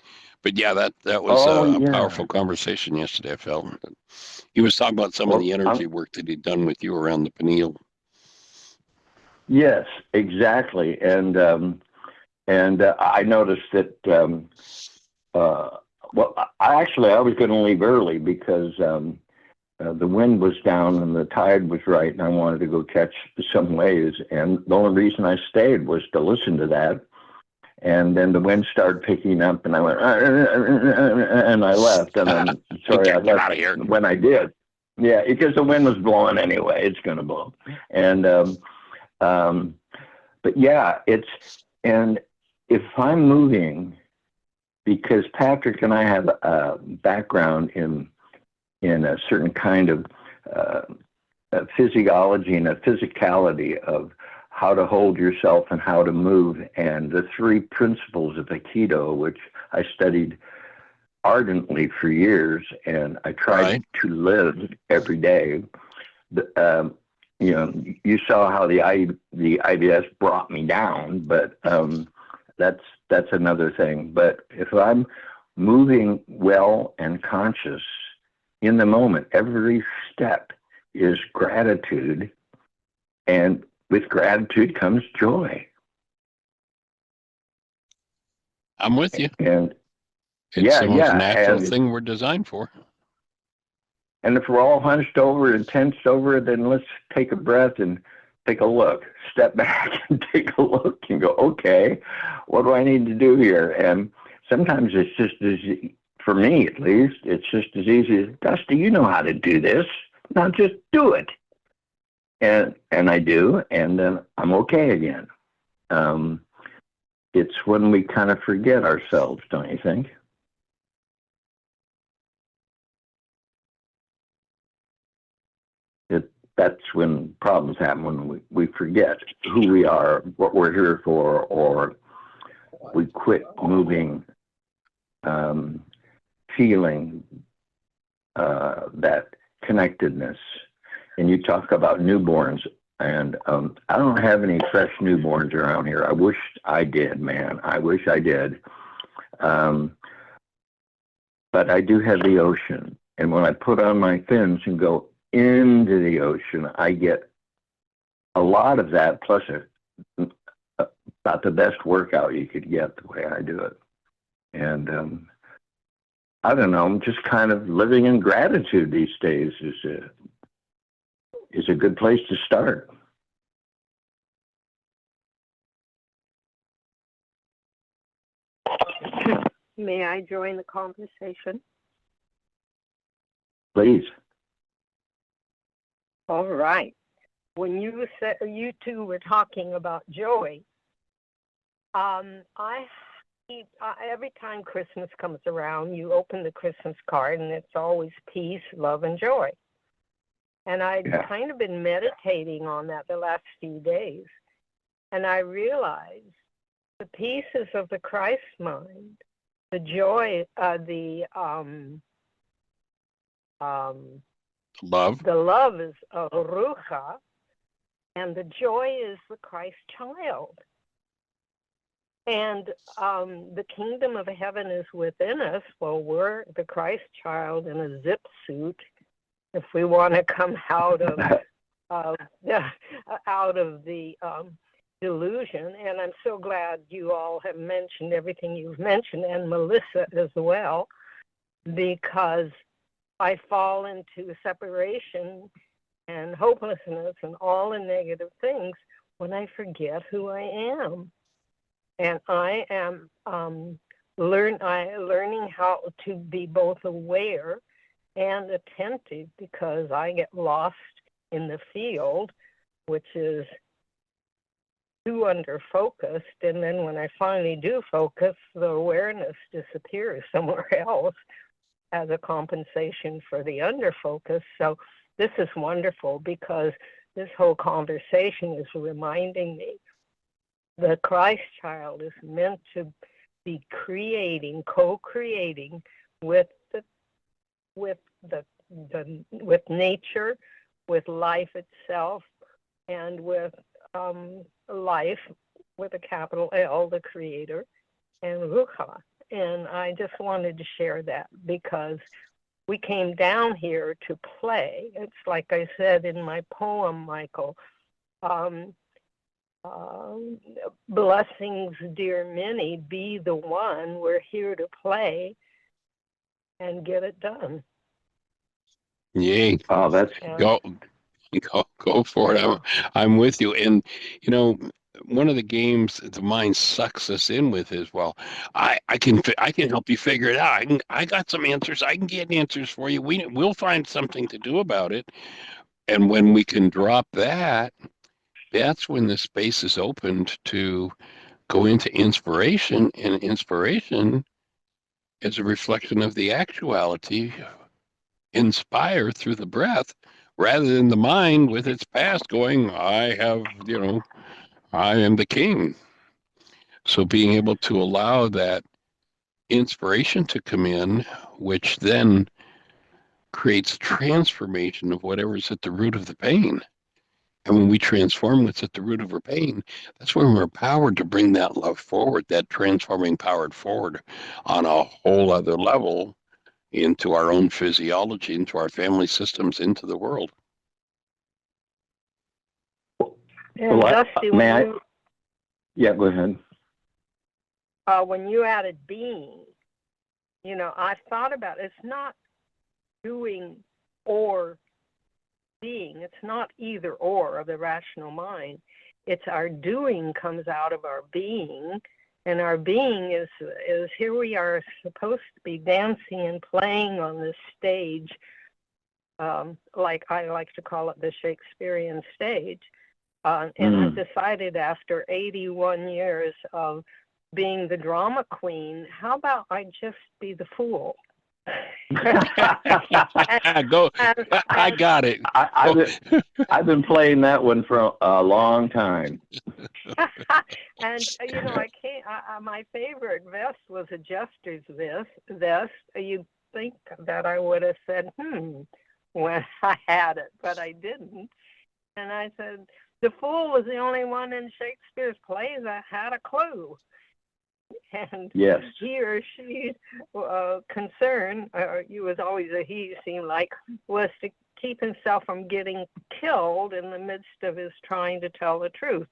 yeah, that was a powerful conversation yesterday. I felt he was talking about some of the energy work that he'd done with you around the pineal. Yes, exactly, and I noticed that. I was going to leave early because the wind was down and the tide was right, and I wanted to go catch some waves. And the only reason I stayed was to listen to that. And then the wind started picking up, and I went, and I left. And I'm sorry I left out of here when I did. Yeah, because the wind was blowing anyway. It's going to blow. And but yeah, and if I'm moving, because Patrick and I have a background in a certain kind of physiology and a physicality of how to hold yourself and how to move, and the three principles of Aikido, which I studied ardently for years, and I tried to live every day. You saw how the IBS brought me down, but that's another thing. But if I'm moving well and conscious in the moment, every step is gratitude, and with gratitude comes joy. I'm with you. And it's the most natural thing we're designed for. And if we're all hunched over and tensed over, then let's take a breath and take a look, step back and take a look and go, okay, what do I need to do here? And sometimes it's just for me at least, it's just as easy as, Dusty, you know how to do this. Now just do it. And I do, and then I'm okay again. It's when we kind of forget ourselves, don't you think? That's when problems happen, when we forget who we are, what we're here for, or we quit moving, feeling that connectedness. And you talk about newborns, and I don't have any fresh newborns around here. I wish I did, man. I wish I did. But I do have the ocean. And when I put on my fins and go into the ocean, I get a lot of that, plus about the best workout you could get the way I do it. And I don't know, I'm just kind of living in gratitude these days is a good place to start. May I join the conversation? Please. All right. When you two were talking about joy, I every time Christmas comes around, you open the Christmas card and it's always peace, love, and joy. And I'd kind of been meditating on that the last few days. And I realized the pieces of the Christ mind, the joy, the Love. The love is rucha, and the joy is the Christ child. And the kingdom of heaven is within us. Well, we're the Christ child in a zip suit. If we want to come out of the delusion, and I'm so glad you all have mentioned everything you've mentioned, and Melissa as well, because I fall into separation and hopelessness and all the negative things when I forget who I am. And I am learning how to be both aware and attentive, because I get lost in the field, which is too under focused. And then when I finally do focus, the awareness disappears somewhere else as a compensation for the underfocus. So this is wonderful, because this whole conversation is reminding me the Christ child is meant to be creating, co-creating with nature, with life itself, and with life with a capital L, the creator, and Rucha. And I just wanted to share that, because we came down here to play. It's like I said in my poem, Michael, blessings, dear many, be the one. We're here to play and get it done. Yay. Oh, that's Go for it. I'm with you. And, one of the games the mind sucks us in with is, well, I can help you figure it out. I got some answers. I can get answers for you. We'll find something to do about it. And when we can drop that, that's when the space is opened to go into inspiration, and inspiration is a reflection of the actuality, inspire through the breath, rather than the mind with its past going, I am the king. So being able to allow that inspiration to come in, which then creates transformation of whatever's at the root of the pain. And when we transform what's at the root of our pain, that's when we're empowered to bring that love forward, that transforming power forward on a whole other level into our own physiology, into our family systems, into the world. And Dusty, yeah, go ahead. When you added being, I've thought about it. It's not doing or being. It's not either or of the rational mind. It's our doing comes out of our being, and our being is here we are supposed to be dancing and playing on this stage, like I like to call it the Shakespearean stage. And I've decided after 81 years of being the drama queen, how about I just be the fool? I got it. I've been playing that one for a long time. And I can't. My favorite vest was a jester's vest. You'd think that I would have said, when I had it, but I didn't. And I said, the fool was the only one in Shakespeare's plays that had a clue. And yes, he or she's concern, you was always a he, seemed like, was to keep himself from getting killed in the midst of his trying to tell the truth.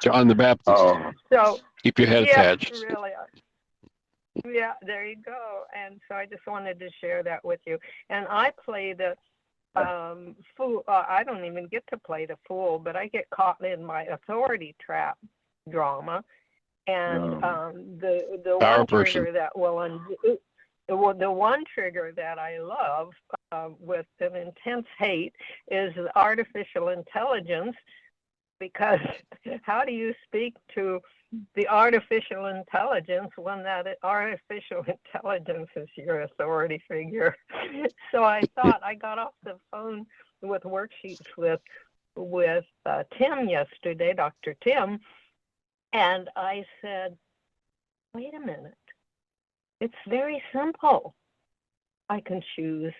John the Baptist. Oh. So keep your head attached. Really. Yeah, there you go. And so I just wanted to share that with you. And I play the fool. I don't even get to play the fool, but I get caught in my authority trap drama. And the Power one person. trigger that will undo, the one trigger that I love with an intense hate is artificial intelligence, because how do you speak to the artificial intelligence when that artificial intelligence is your authority figure? So I thought, I got off the phone with worksheets with Tim yesterday, Dr. Tim, and I said, wait a minute, it's very simple. I can choose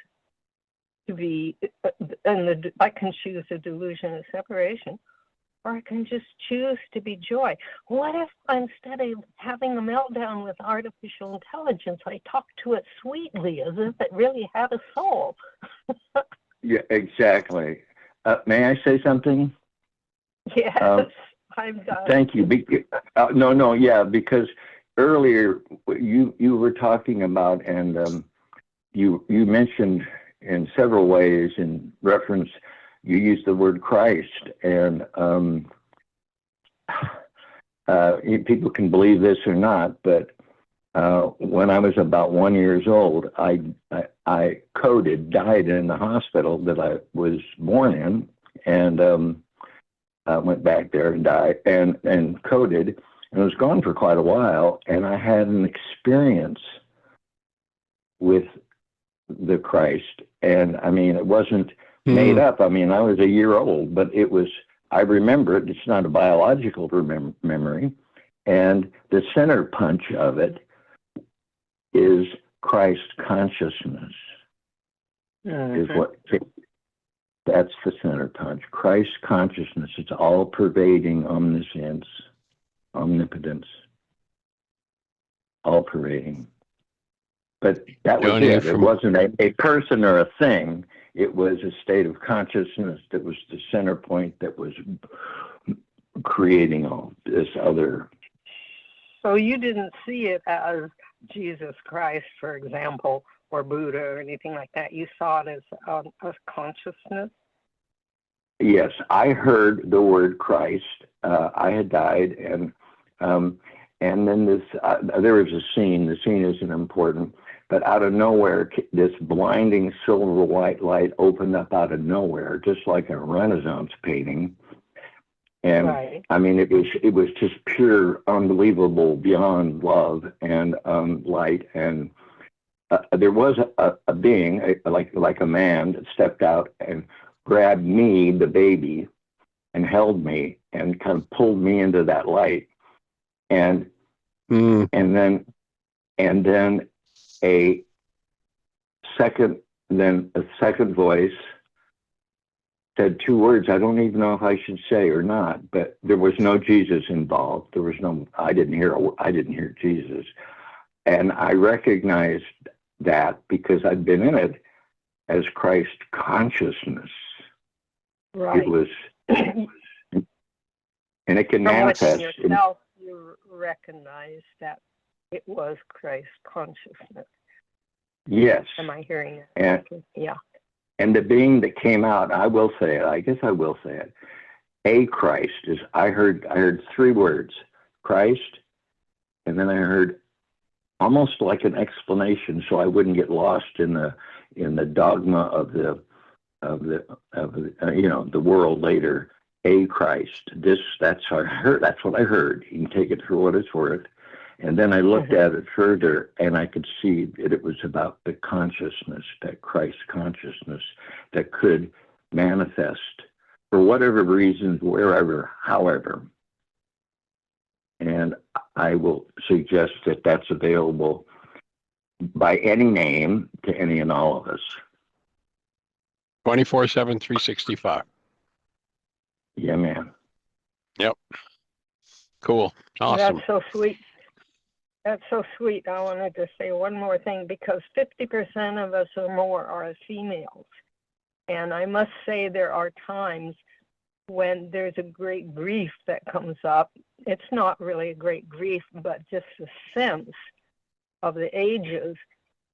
to be, I can choose a delusion of separation, or I can just choose to be joy. What if instead of having a meltdown with artificial intelligence, I talk to it sweetly as if it really had a soul? Yeah, exactly. May I say something? Yes, I'm done. Thank you. Yeah, because earlier you were talking about, and you mentioned in several ways in reference, you used the word Christ, and people can believe this or not, but when I was about 1 year old, I died in the hospital that I was born in, and I went back there and died and coded, and was gone for quite a while, and I had an experience with the Christ, and I mean, it wasn't made up. I mean, I was 1 year old, but it was, I remember it. It's not a biological memory, and the center punch of it is Christ consciousness. Is what that's the center punch. Christ consciousness. It's all pervading omniscience, omnipotence, all pervading. But that was it. It wasn't a person or a thing. It was a state of consciousness that was the center point that was creating all this other. So you didn't see it as Jesus Christ, for example, or Buddha or anything like that. You saw it as a consciousness? Yes, I heard the word Christ. I had died, and then this. There was a scene. The scene isn't important, but out of nowhere, this blinding silver white light opened up out of nowhere, just like a Renaissance painting. And right. I mean, it was just pure, unbelievable, beyond love and light. And there was a being, like a man, that stepped out and grabbed me, the baby, and held me and kind of pulled me into that light. And then a second voice said two words I don't even know if I should say or not, but there was no Jesus involved. There was no, I didn't hear Jesus. And I recognized that because I'd been in it as Christ consciousness. Right. It was, and it can From manifest. within yourself, you recognize that it was Christ consciousness. Yes. Am I hearing it? And, yeah. And the being that came out, I will say it. I guess I will say it. A Christ is. I heard three words: Christ, and then I heard almost like an explanation, so I wouldn't get lost in the dogma of the the world later. A Christ. That's how I heard. That's what I heard. You can take it for what it's worth. And then I looked at it further, and I could see that it was about the consciousness, that Christ consciousness, that could manifest for whatever reasons, wherever, however. And I will suggest that that's available by any name to any and all of us. 24/7, 365. Yeah, man. Yep. Cool. Awesome. That's so sweet. That's so sweet. I wanted to say one more thing, because 50% of us or more are females. And I must say there are times when there's a great grief that comes up. It's not really a great grief, but just a sense of the ages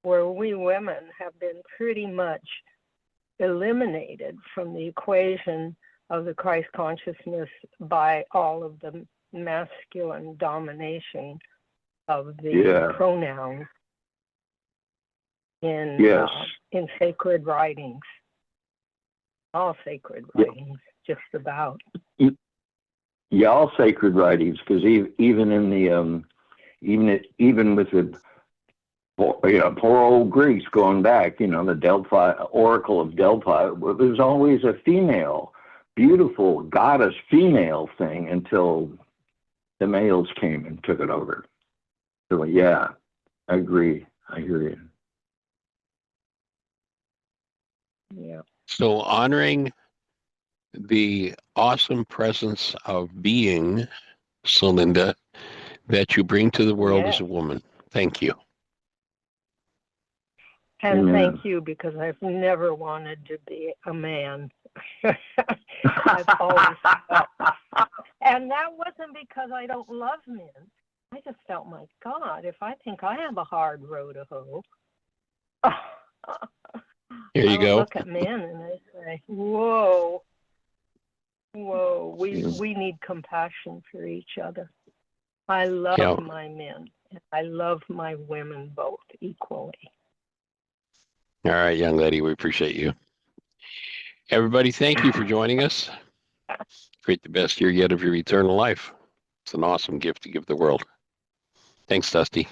where we women have been pretty much eliminated from the equation of the Christ consciousness by all of the masculine domination of the pronouns in sacred writings, all sacred writings, just about. Yeah, all sacred writings, because even in the even with the poor old Greeks going back, the Delphi Oracle of Delphi, there's always a female, beautiful goddess female thing until the males came and took it over. So yeah, I agree. Yeah. So honoring the awesome presence of being, Celinda, that you bring to the world as Yes. a woman. Thank you. And Amen. thank you, because I've never wanted to be a man. I've always felt, and that wasn't because I don't love men. I just felt, my God, if I think I have a hard row to hoe, Here you I go. look at men and I say, whoa, we need compassion for each other. I love my men, and I love my women both equally. All right, young lady, we appreciate you. Everybody, thank you for joining us. Create the best year yet of your eternal life. It's an awesome gift to give the world. Thanks, Dusty.